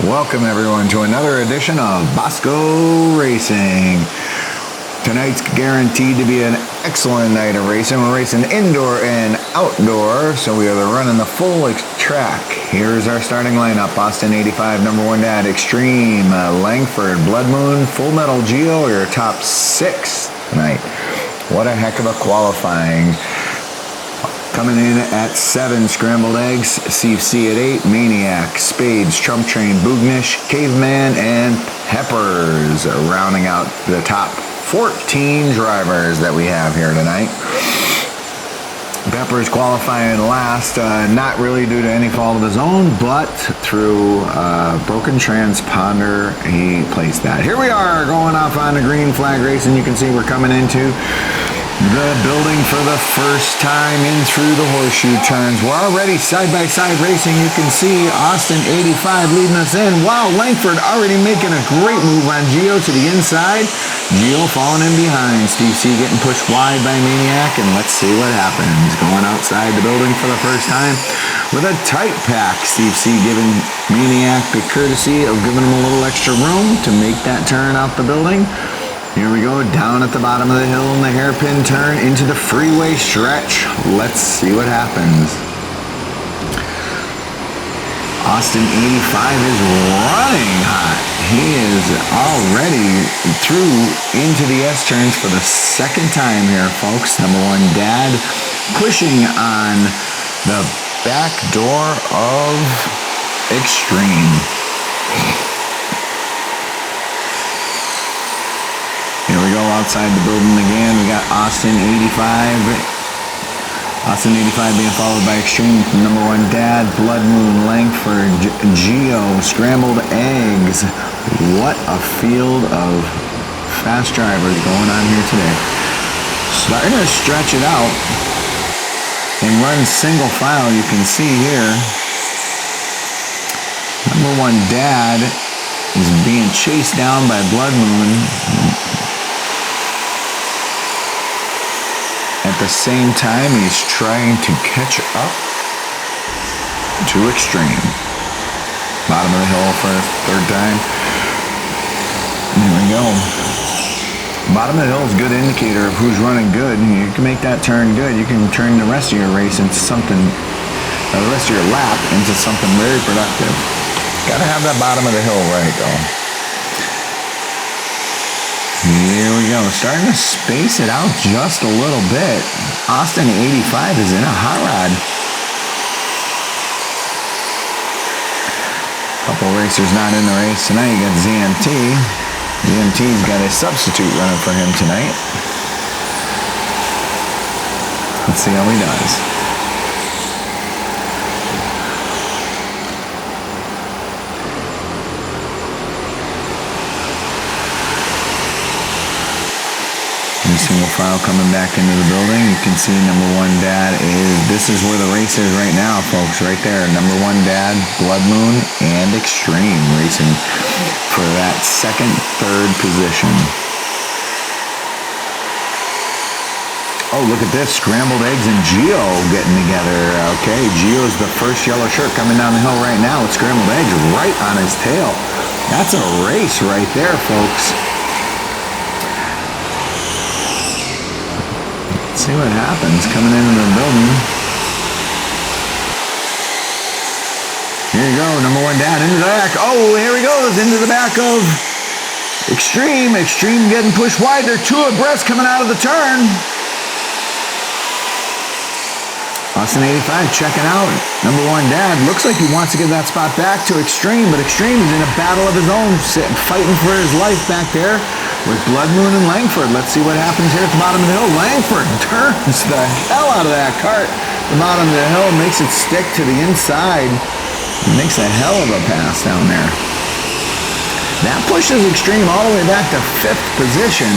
Welcome everyone to another edition of Bosco Racing. Tonight's guaranteed to be an excellent night of racing. We're racing indoor and outdoor, so we are running the full track. Here's our starting lineup. Austin 85, number one dad, Extreme, Langford, Blood Moon, Full Metal Geo, your top six tonight. What a heck of a qualifying. Coming in at 7, Scrambled Eggs, CFC at 8, Maniac, Spades, Trump Train, Boognish, Caveman, and Peppers, rounding out the top 14 drivers that we have here tonight. Peppers qualifying last, not really due to any fault of his own, but through broken transponder, he placed that. Here we are, going off on the green flag racing. You can see we're coming into the building for the first time in through the horseshoe turns. We're already side-by-side racing. You can see Austin 85 leading us in. Wow, Langford already making a great move on Geo to the inside. Geo falling in behind. Steve C getting pushed wide by Maniac, and let's see what happens. Going outside the building for the first time with a tight pack. Steve C giving Maniac the courtesy of giving him a little extra room to make that turn out the building. Here we go, down at the bottom of the hill in the hairpin turn into the freeway stretch. Let's see what happens. Austin 85 is running hot. He is already through into the S-turns for the second time here, folks. Number one, Dad, pushing on the back door of Extreme. Here we go outside the building again. We got Austin 85. Austin 85 being followed by Extreme, number one Dad, Blood Moon, Langford, Geo, Scrambled Eggs. What a field of fast drivers going on here today. Starting to stretch it out and run single file. You can see here, number one Dad is being chased down by Blood Moon. At the same time, he's trying to catch up to Extreme. Bottom of the hill for a third time. There we go. Bottom of the hill is a good indicator of who's running good. You can make that turn good. You can turn the rest of your race into something, or the rest of your lap into something very productive. Gotta have that bottom of the hill right, though. Here we go, starting to space it out just a little bit. Austin 85 is in a hot rod. Couple racers not in the race tonight. You got ZMT. ZMT's got a substitute running for him tonight. Let's see how he does. Single file coming back into the building. You can see number one Dad this is where the race is right now, folks, right there. Number one Dad, Blood Moon, and Extreme racing for that second, third position. Oh, look at this. Scrambled Eggs and Geo getting together. Okay, Geo's the first yellow shirt coming down the hill right now with Scrambled Eggs right on his tail. That's a race right there, folks. See what happens coming into the building. Here you go, number one Dad into the back. Oh, here he goes into the back of Extreme. Extreme getting pushed wide. They're two abreast coming out of the turn. Austin 85 checking out. Number one Dad looks like he wants to give that spot back to Extreme, but Extreme is in a battle of his own, fighting for his life back there with Blood Moon and Langford. Let's see what happens here at the bottom of the hill. Langford turns the hell out of that cart. The bottom of the hill makes it stick to the inside. Makes a hell of a pass down there. That pushes Extreme all the way back to 5th position.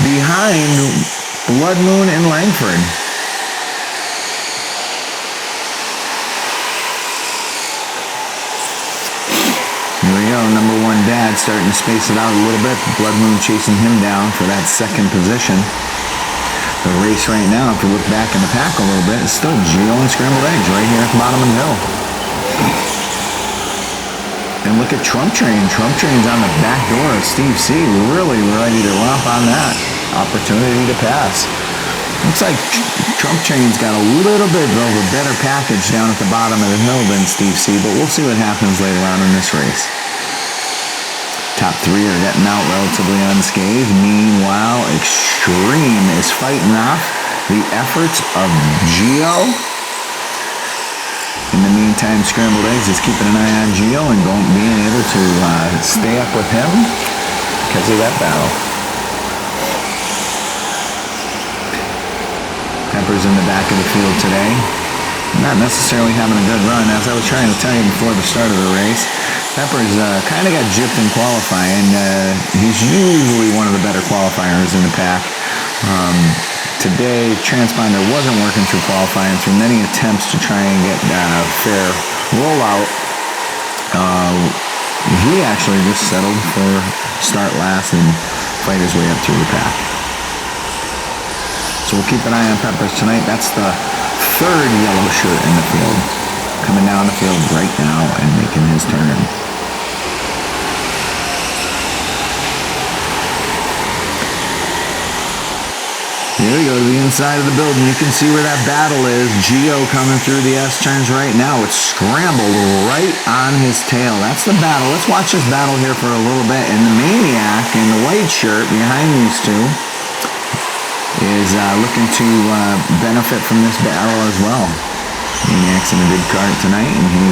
Behind Blood Moon and Langford. Here we go, number one Dad starting to space it out a little bit. Blood Moon chasing him down for that second position. The race right now, if you look back in the pack a little bit, is still Geo and Scrambled Eggs right here at the bottom of the hill. look at Trump Train. Trump Train's on the back door of Steve C. Really ready to romp on that. Opportunity to pass. Looks like Trump Train's got a little bit of a better package down at the bottom of the hill than Steve C., but we'll see what happens later on in this race. Top three are getting out relatively unscathed. Meanwhile, Extreme is fighting off the efforts of Gio. In the meantime, Scrambled Eggs is keeping an eye on Gio and being able to stay up with him because of that battle. Pepper's in the back of the field today. Not necessarily having a good run. As I was trying to tell you before the start of the race, Pepper's kind of got gypped in qualifying. He's usually one of the better qualifiers in the pack. Today, Transponder wasn't working through qualifying through many attempts to try and get fair rollout. He actually just settled for start last and fight his way up through the pack. So we'll keep an eye on Peppers tonight. That's the third yellow shirt in the field. Coming down the field right now and making his turn. Here we go to the inside of the building. You can see where that battle is. Gio coming through the S-turns right now. It's scrambled right on his tail. That's the battle. Let's watch this battle here for a little bit. And the Maniac in the white shirt behind these two is looking to benefit from this battle as well. Maniac's in a good cart tonight, and he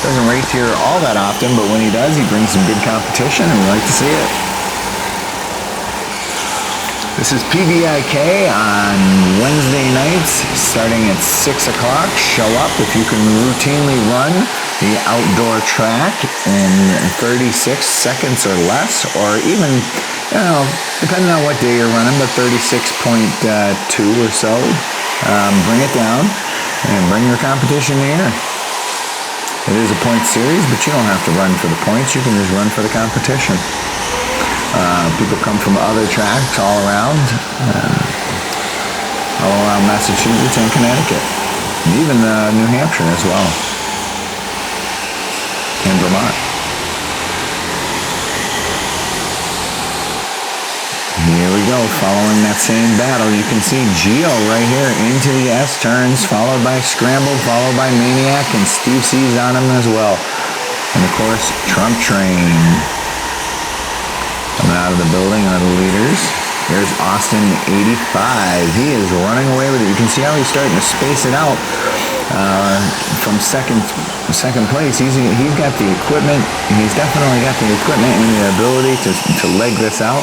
doesn't race here all that often, but when he does, he brings some good competition, and we like to see it. This is PVIK on Wednesday nights, starting at 6 o'clock. Show up if you can routinely run the outdoor track in 36 seconds or less, or even, depending on what day you're running, but 36.2 or so. Bring it down and bring your competition here. It is a point series, but you don't have to run for the points. You can just run for the competition. People come from other tracks all around Massachusetts and Connecticut, and even New Hampshire as well, and Vermont. Here we go, following that same battle. You can see Gio right here into the S-turns, followed by Scrambled, followed by Maniac, and Steve C's on him as well. And of course, Trump Train. Coming out of the building are the leaders. There's Austin, 85. He is running away with it. You can see how he's starting to space it out from second place. He's got the equipment. He's definitely got the equipment and the ability to leg this out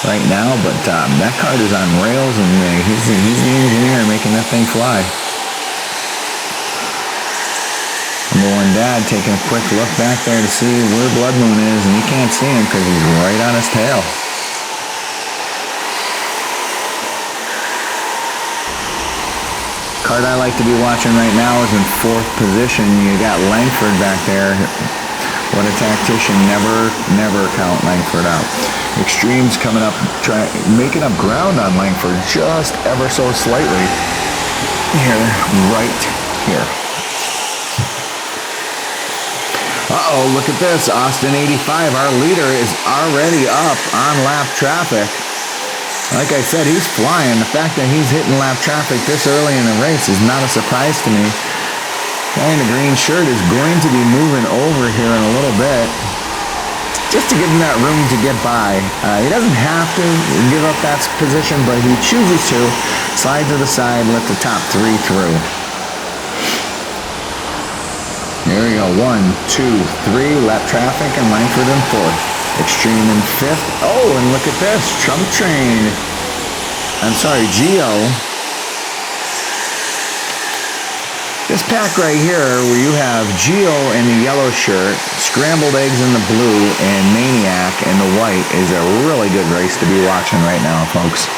right now. But that cart is on rails, and he's the engineer making that thing fly. Number one dad taking a quick look back there to see where Blood Moon is, and he can't see him because he's right on his tail. Cart I like to be watching right now is in 4th position. You got Langford back there. What a tactician. Never count Langford out. Extreme's coming up, making up ground on Langford just ever so slightly. Here, right here. Uh-oh, look at this. Austin 85, our leader, is already up on lap traffic. Like I said, he's flying. The fact that he's hitting lap traffic this early in the race is not a surprise to me. Guy in the green shirt is going to be moving over here in a little bit, just to give him that room to get by. He doesn't have to give up that position, but he chooses to. Slide to the side, let the top 3 through. There we go, 1, 2, 3, lap traffic, and Langford in 4th. Extreme in 5th. Oh, and look at this, Trump Train. Gio. This pack right here, where you have Gio in the yellow shirt, Scrambled Eggs in the blue, and Maniac in the white, is a really good race to be watching right now, folks.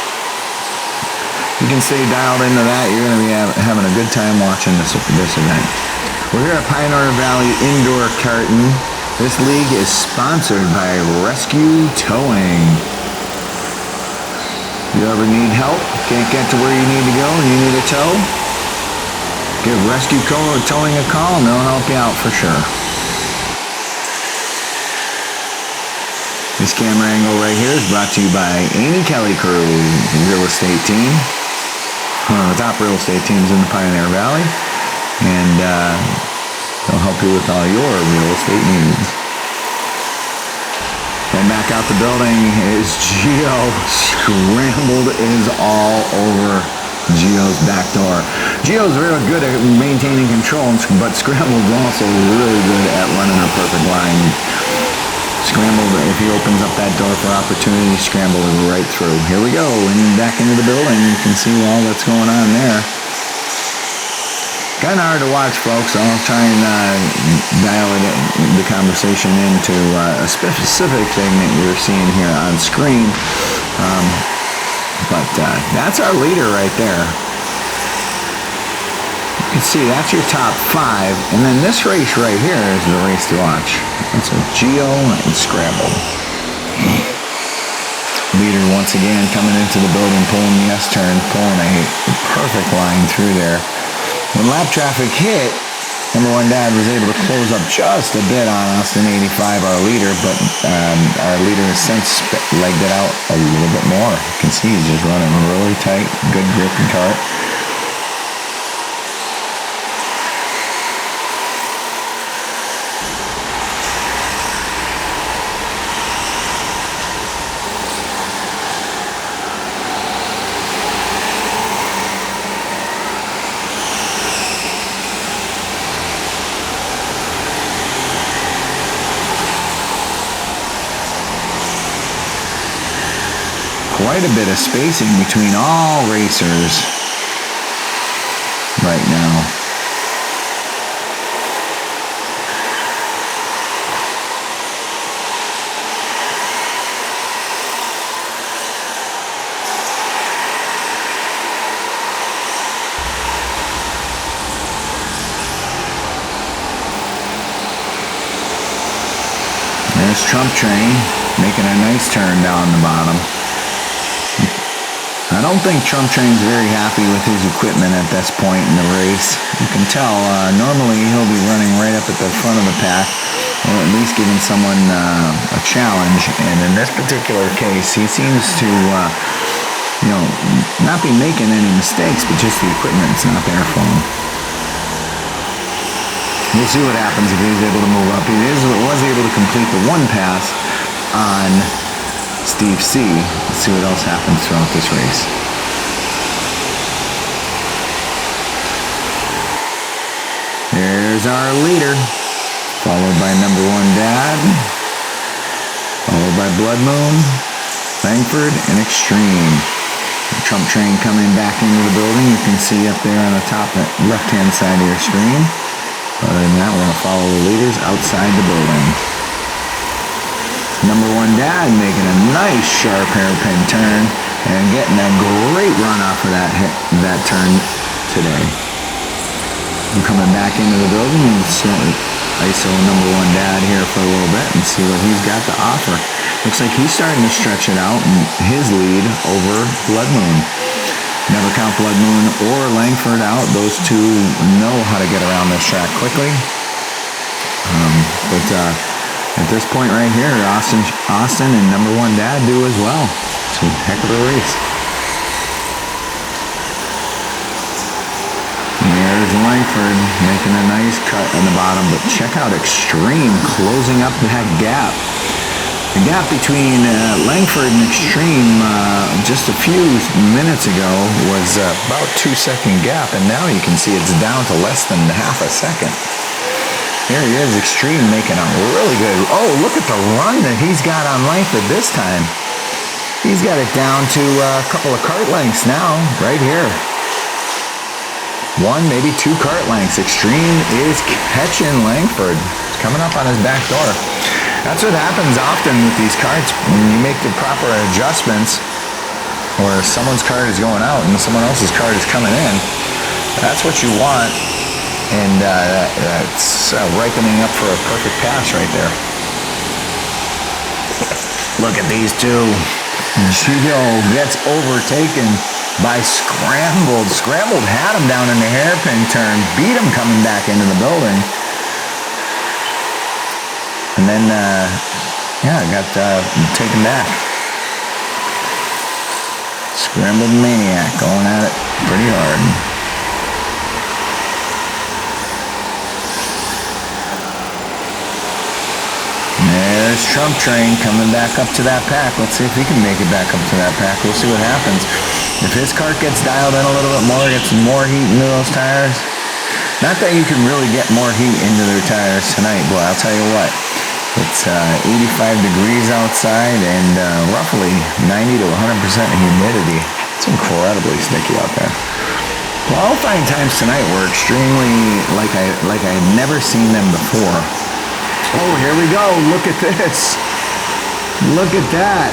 You can stay dialed into that. You're going to be having a good time watching this event. We're here at Pioneer Valley Indoor Karting. This league is sponsored by Rescue Towing. You ever need help? Can't get to where you need to go and you need a tow? Give Rescue Towing a call and they'll help you out for sure. This camera angle right here is brought to you by Amy Kelly Crew Real Estate Team. One of the top real estate teams in the Pioneer Valley. And they'll help you with all your real estate needs. And back out the building is Gio. Scrambled is all over Gio's back door. Gio's really good at maintaining control, but Scrambled's also really good at running a perfect line. Scrambled, if he opens up that door for opportunity, Scramble is right through. Here we go, and back into the building. You can see all that's going on there. Kind of hard to watch, folks. I'll try and dial the conversation into a specific thing that you're seeing here on screen. But that's our leader right there. You can see that's your top 5, and then this race right here is the race to watch. That's with Gio and Scramble. Leader once again coming into the building, pulling the S-turn, pulling a perfect line through there. When lap traffic hit, number 1 Dad was able to close up just a bit on Austin 85, our leader, but our leader has since legged it out a little bit more. You can see he's just running really tight, good grip and cart. Quite a bit of spacing between all racers right now. There's Trump Train making a nice turn down the bottom. I don't think Trump Train's very happy with his equipment at this point in the race. You can tell, normally he'll be running right up at the front of the pack, or at least giving someone a challenge. And in this particular case, he seems to, not be making any mistakes, but just the equipment's not there for him. We'll see what happens if he's able to move up. He was able to complete the 1 pass on Steve C. Let's see what else happens throughout this race. There's our leader, followed by number 1 Dad, followed by Blood Moon, Langford, and Extreme. The Trump Train coming back into the building. You can see up there on the top left-hand side of your screen. Other than that, we're going to follow the leaders outside the building. Number 1 Dad making a nice sharp hairpin turn and getting a great run off of that turn today. I'm coming back into the building and ISO number 1 Dad here for a little bit and see what he's got to offer. Looks like he's starting to stretch it out in his lead over Blood Moon. Never count Blood Moon or Langford out. Those two know how to get around this track quickly. At this point right here, Austin and number 1 Dad do as well. It's a heck of a race. And there's Langford making a nice cut on the bottom, but check out Extreme closing up that gap. The gap between Langford and Extreme just a few minutes ago was about 2-second gap, and now you can see it's down to less than half a second. Here he is, Extreme, making a really good... Oh, look at the run that he's got on Langford this time. He's got it down to a couple of cart lengths now, right here. 1, maybe 2 cart lengths. Extreme is catching Langford. It's coming up on his back door. That's what happens often with these carts. When you make the proper adjustments, or someone's cart is going out and someone else's cart is coming in, that's what you want. And that's ripening up for a perfect pass right there. Look at these two. Gio gets overtaken by Scrambled. Scrambled had him down in the hairpin turn, beat him coming back into the building. And then Yeah, got taken back. Scrambled Maniac going at it pretty hard. There's Trump Train coming back up to that pack. Let's see if he can make it back up to that pack. We'll see what happens. If his cart gets dialed in a little bit more, gets more heat into those tires. Not that you can really get more heat into their tires tonight, boy, I'll tell you what. It's 85 degrees outside and roughly 90 to 100% humidity. It's incredibly sticky out there. Qualifying times tonight were extremely like I had never seen them before. Oh, here we go. Look at this. Look at that.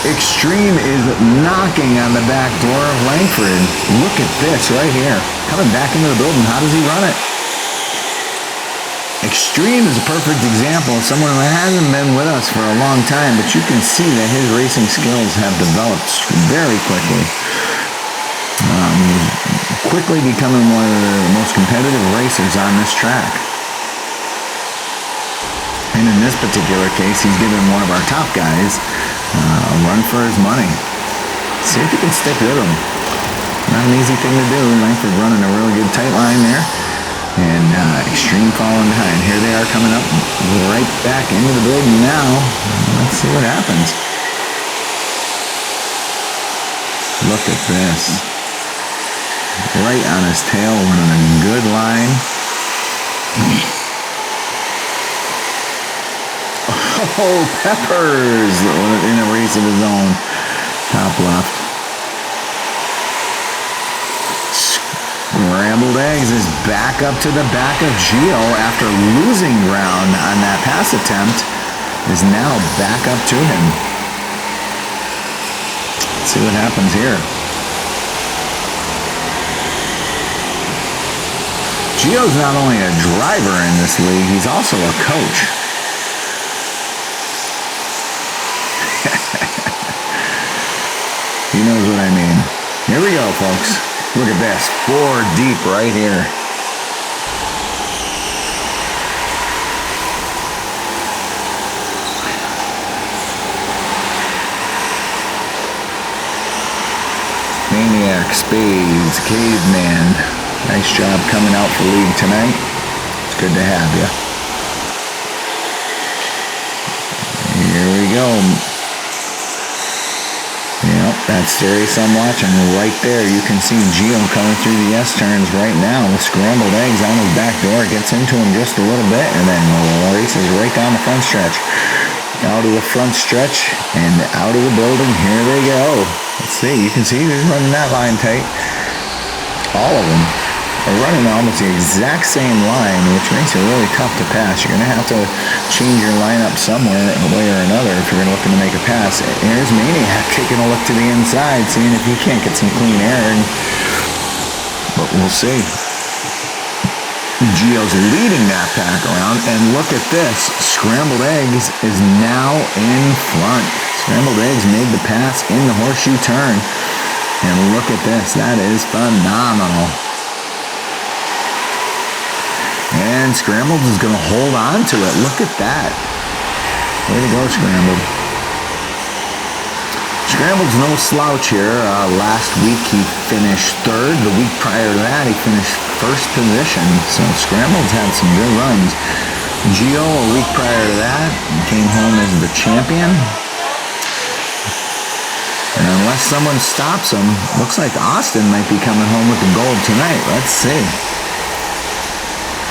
Extreme is knocking on the back door of Langford. Look at this right here. Coming back into the building. How does he run it? Extreme is a perfect example of someone who hasn't been with us for a long time, but you can see that his racing skills have developed very quickly. Quickly becoming one of the most competitive racers on this track. And in this particular case, he's given one of our top guys a run for his money. See if he can stick with him. Not an easy thing to do. Langford running a really good tight line there. And Extreme falling behind. Here they are coming up right back into the building now. Let's see what happens. Look at this. Right on his tail, running a good line. Oh, Peppers in a race of his own. Top left. Scrambled Eggs is back up to the back of Gio after losing ground on that pass attempt. Is now back up to him. Let's see what happens here. Gio's not only a driver in this league, he's also a coach. He knows what I mean. Here we go, folks. Look at this. 4 deep right here. Maniac, Spades, Caveman. Nice job coming out for league tonight. It's good to have you. Here we go. Yep, that series I'm watching right there. You can see Gio coming through the S-turns right now with Scrambled Eggs on his back door. Gets into him just a little bit and then races right down the front stretch. Out of the front stretch and out of the building. Here they go. Let's see. You can see he's running that line tight. All of them are running almost the exact same line, which makes it really tough to pass. You're going to have to change your lineup somewhere, a way or another, if you're looking to make a pass. Here's Maniac taking a look to the inside, seeing if he can't get some clean air. But we'll see. Gio's leading that pack around, and look at this. Scrambled Eggs is now in front. Scrambled Eggs made the pass in the horseshoe turn. And look at this. That is phenomenal. And Scrambled is going to hold on to it. Look at that. Way to go, Scrambled. Scrambled's no slouch here. Last week he finished 3rd. The week prior to that he finished 1st position. So Scrambled's had some good runs. Gio, a week prior to that, came home as the champion. And unless someone stops him, looks like Austin might be coming home with the gold tonight. Let's see.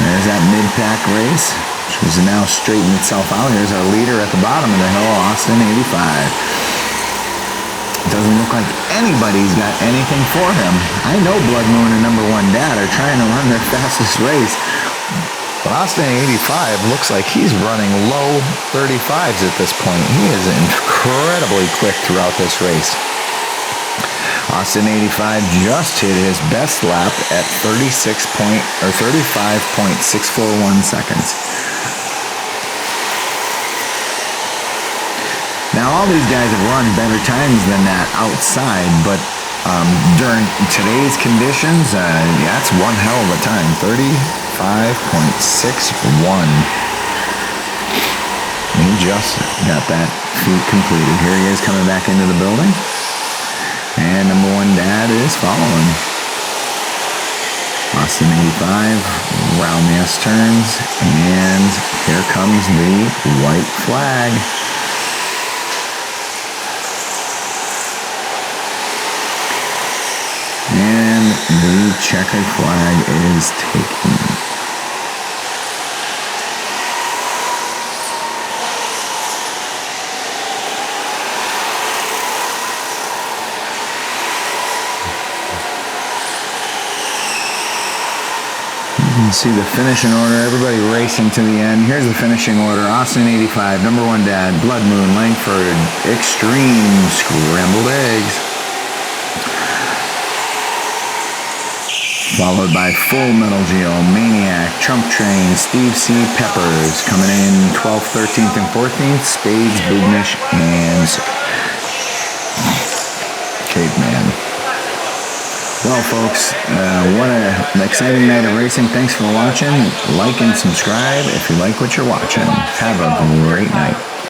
There's that mid-pack race, which has now straightened itself out. Here's our leader at the bottom of the hill, Austin 85. Doesn't look like anybody's got anything for him. I know Blood Moon and Number 1 Dad are trying to run their fastest race. But Austin 85 looks like he's running low 35s at this point. He is incredibly quick throughout this race. Austin 85 just hit his best lap at 35.641 seconds. Now all these guys have run better times than that outside, but during today's conditions, that's one hell of a time. 35.61. He just got that feat completed. Here he is coming back into the building. And number 1 dad is following. Austin 85, round the S turns, and here comes the white flag. And the checkered flag is taken. You can see the finishing order, everybody racing to the end. Here's the finishing order. Austin 85, number 1 dad, Blood Moon, Langford, Extreme, Scrambled Eggs. Followed by Full Metal Geo, Maniac, Trump Train, Steve C. Peppers. Coming in 12th, 13th, and 14th, Spades, Boognish, and Caveman. Well, folks, what an exciting night of racing. Thanks for watching. Like and subscribe if you like what you're watching. Have a great night.